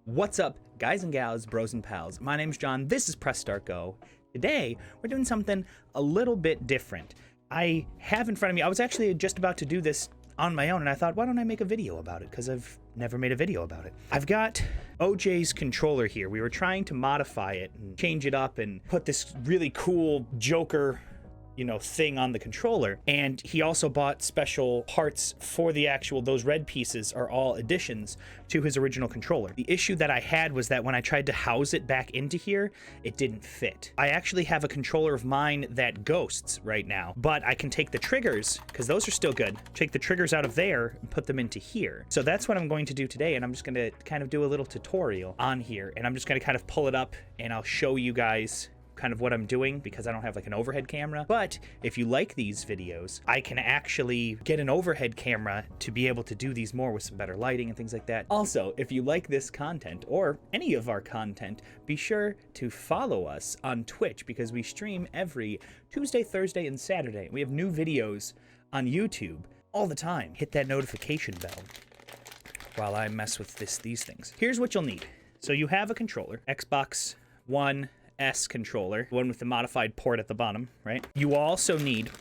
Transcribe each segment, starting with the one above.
What's up, guys and gals, bros and pals? My name's John. This is Press Start Go. Today, we're doing something a little bit different. I have in front of me, I was actually just about to do this on my own, and I thought, why don't I make a video about it? Because I've never made a video about it. I've got OJ's controller here. We were trying to modify it and change it up and put this really cool Joker thing on the controller, and he also bought special parts for the actual, those red pieces are all additions to his original controller. The issue that I had was that when I tried to house it back into here, it didn't fit. I actually have a controller of mine that ghosts right now, but I can take the triggers, because those are still good, take the triggers out of there and put them into here. So that's what I'm going to do today, and I'm just going to kind of do a little tutorial on here, and I'm just going to kind of pull it up and I'll show you guys kind of what I'm doing, because I don't have like an overhead camera. But if you like these videos, I can actually get an overhead camera to be able to do these more with some better lighting and things like that. Also, if you like this content or any of our content, be sure to follow us on Twitch, because we stream every Tuesday, Thursday, and Saturday. We have new videos on YouTube all the time. Hit that notification bell while I mess with these things. Here's what you'll need. So you have a controller, Xbox One S controller, one with the modified port at the bottom, right? You also need,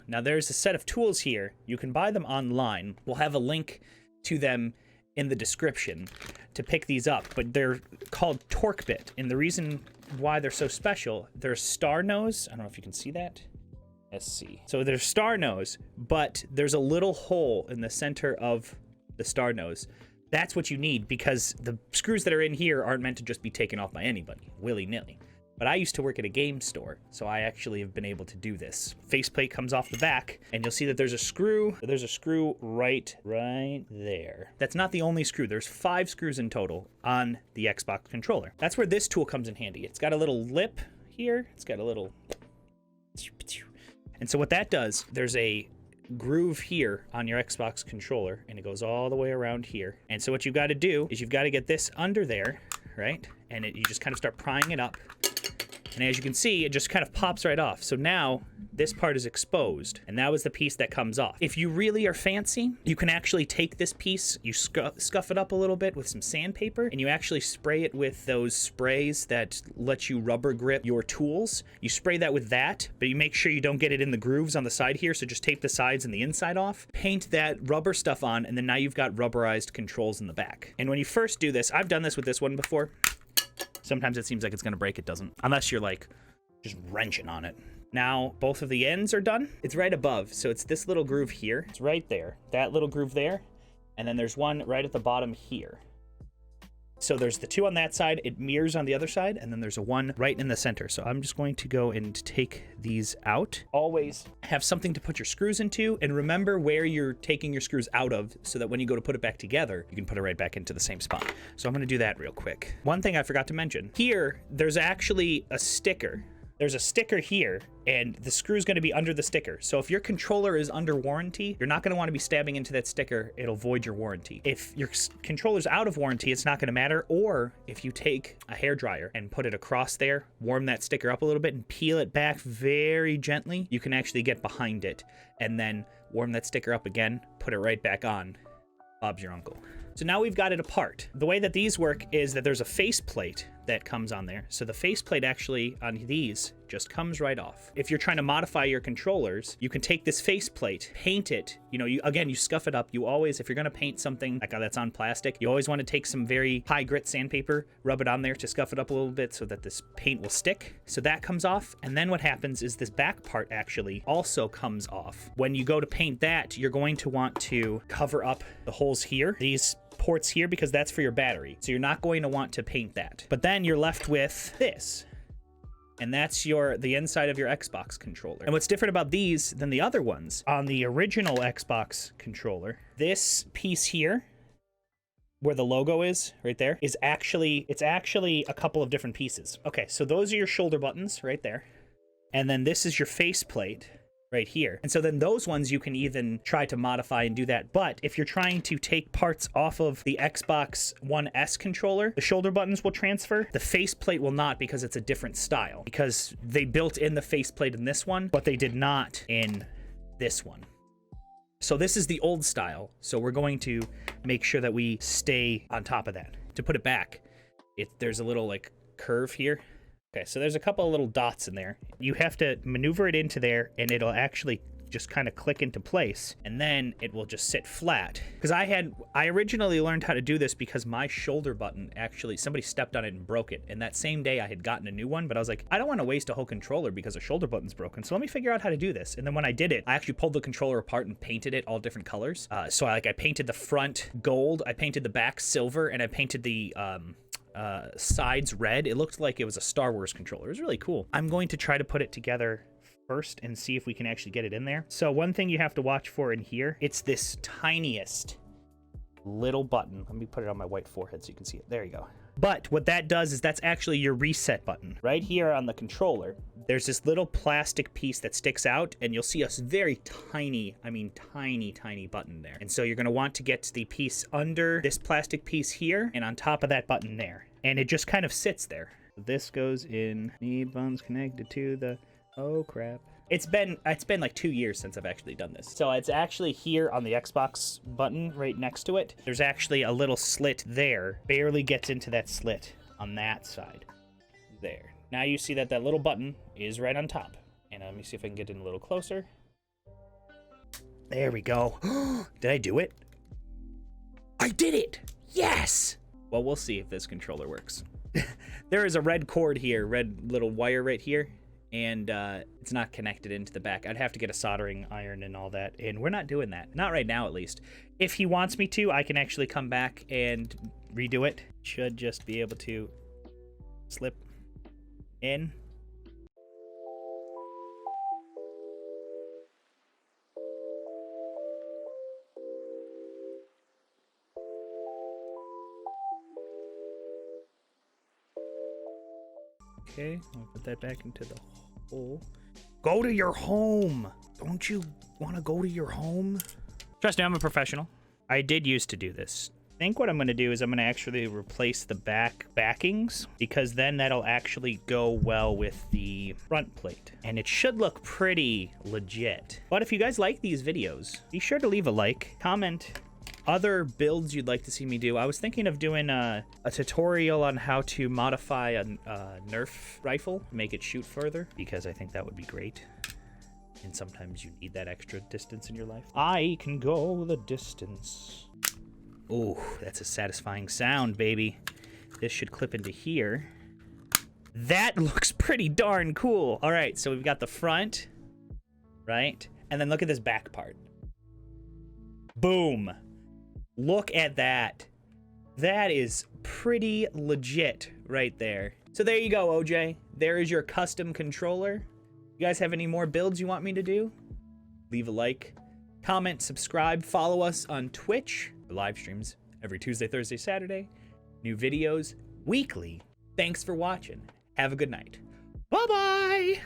now there's a set of tools here. You can buy them online. We'll have a link to them in the description to pick these up, but they're called TorqueBit. And the reason why they're so special, they're star nose. I don't know if you can see that. SC. So they're star nose, but there's a little hole in the center of the star nose. That's what you need, because the screws that are in here aren't meant to just be taken off by anybody, willy-nilly. But I used to work at a game store, so I actually have been able to do this. Faceplate comes off the back, and you'll see that there's a screw. There's a screw right there. That's not the only screw. There's 5 screws in total on the Xbox controller. That's where this tool comes in handy. It's got a little lip here. It's got a little... And so what that does, there's a groove here on your Xbox controller, and it goes all the way around here. And so what you've got to do is you've got to get this under there, right? And you just kind of start prying it up. And as you can see, it just kind of pops right off. So now this part is exposed, and that was the piece that comes off. If you really are fancy, you can actually take this piece, you scuff it up a little bit with some sandpaper, and you actually spray it with those sprays that let you rubber grip your tools. You spray that with that, but you make sure you don't get it in the grooves on the side here, so just tape the sides and the inside off. Paint that rubber stuff on, and then now you've got rubberized controls in the back. And when you first do this, I've done this with this one before. Sometimes it seems like it's gonna break, it doesn't. Unless you're like just wrenching on it. Now, both of the ends are done. It's right above, so it's this little groove here. It's right there, that little groove there. And then there's one right at the bottom here. So there's the 2 on that side, it mirrors on the other side, and then there's a 1 right in the center. So I'm just going to go and take these out. Always have something to put your screws into, and remember where you're taking your screws out of, so that when you go to put it back together, you can put it right back into the same spot. So I'm gonna do that real quick. One thing I forgot to mention, here, there's actually a sticker. There's a sticker here, and the screw is going to be under the sticker. So if your controller is under warranty, you're not going to want to be stabbing into that sticker. It'll void your warranty. If your controller's out of warranty, it's not going to matter. Or if you take a hairdryer and put it across there, warm that sticker up a little bit and peel it back very gently, you can actually get behind it and then warm that sticker up again, put it right back on. Bob's your uncle. So now we've got it apart. The way that these work is that there's a faceplate that comes on there. So the faceplate actually on these just comes right off. If you're trying to modify your controllers, you can take this faceplate, paint it. You scuff it up. You always, if you're gonna paint something like that's on plastic, you always want to take some very high grit sandpaper, rub it on there to scuff it up a little bit so that this paint will stick. So that comes off. And then what happens is this back part actually also comes off. When you go to paint that, you're going to want to cover up the holes here. These ports here, because that's for your battery. So you're not going to want to paint that. But then you're left with this. And that's the inside of your Xbox controller. And what's different about these than the other ones, on the original Xbox controller, this piece here, where the logo is, right there, it's actually a couple of different pieces. Okay, so those are your shoulder buttons right there. And then this is your faceplate right here. And so then those ones you can even try to modify and do that. But if you're trying to take parts off of the Xbox One S controller, the shoulder buttons will transfer. The faceplate will not, because it's a different style. Because they built in the faceplate in this one, but they did not in this one. So this is the old style. So we're going to make sure that we stay on top of that. to put it back, there's a little like curve here. Okay, so there's a couple of little dots in there. You have to maneuver it into there, and it'll actually just kind of click into place, and then it will just sit flat. Because I originally learned how to do this because my shoulder button, actually somebody stepped on it and broke it, and that same day I had gotten a new one, but I was like, I don't want to waste a whole controller because a shoulder button's broken, so let me figure out how to do this. And then when I did it, I actually pulled the controller apart and painted it all different colors. So I painted the front gold, I painted the back silver, and I painted the sides red. It looked like it was a Star Wars controller. It was really cool. I'm going to try to put it together first and see if we can actually get it in there. So one thing you have to watch for in here, it's this tiniest little button. Let me put it on my white forehead so you can see it. There you go. But what that does is that's actually your reset button. Right here on the controller, there's this little plastic piece that sticks out, and you'll see a very tiny, I mean tiny button there. And so you're gonna want to get the piece under this plastic piece here and on top of that button there. And it just kind of sits there. This goes in, need buttons connected to the, oh crap. It's been like 2 years since I've actually done this. So it's actually here on the Xbox button right next to it. There's actually a little slit there. Barely gets into that slit on that side. There. Now you see that little button is right on top. And let me see if I can get in a little closer. There we go. Did I do it? I did it! Yes! Well, we'll see if this controller works. There is a red cord here, red little wire right here. And it's not connected into the back. I'd have to get a soldering iron and all that, and we're not doing that. Not right now, at least. If he wants me to, I can actually come back and redo it. Should just be able to slip in. Okay, I'll put that back into the hole. Go to your home! Don't you want to go to your home? Trust me, I'm a professional. I did used to do this. I think what I'm going to do is I'm going to actually replace the backings, because then that'll actually go well with the front plate. And it should look pretty legit. But if you guys like these videos, be sure to leave a like, comment other builds you'd like to see me do. I was thinking of doing a tutorial on how to modify a Nerf rifle, make it shoot further, because I think that would be great. And sometimes you need that extra distance in your life. I can go the distance. Oh, that's a satisfying sound, baby. This should clip into here. That looks pretty darn cool. All right, so we've got the front, right? And then look at this back part. Boom. Look at that. That is pretty legit right there. So there you go, OJ. There is your custom controller. You guys have any more builds you want me to do? Leave a like, comment, subscribe, follow us on Twitch. Live streams every Tuesday, Thursday, Saturday. New videos weekly. Thanks for watching. Have a good night. Bye-bye.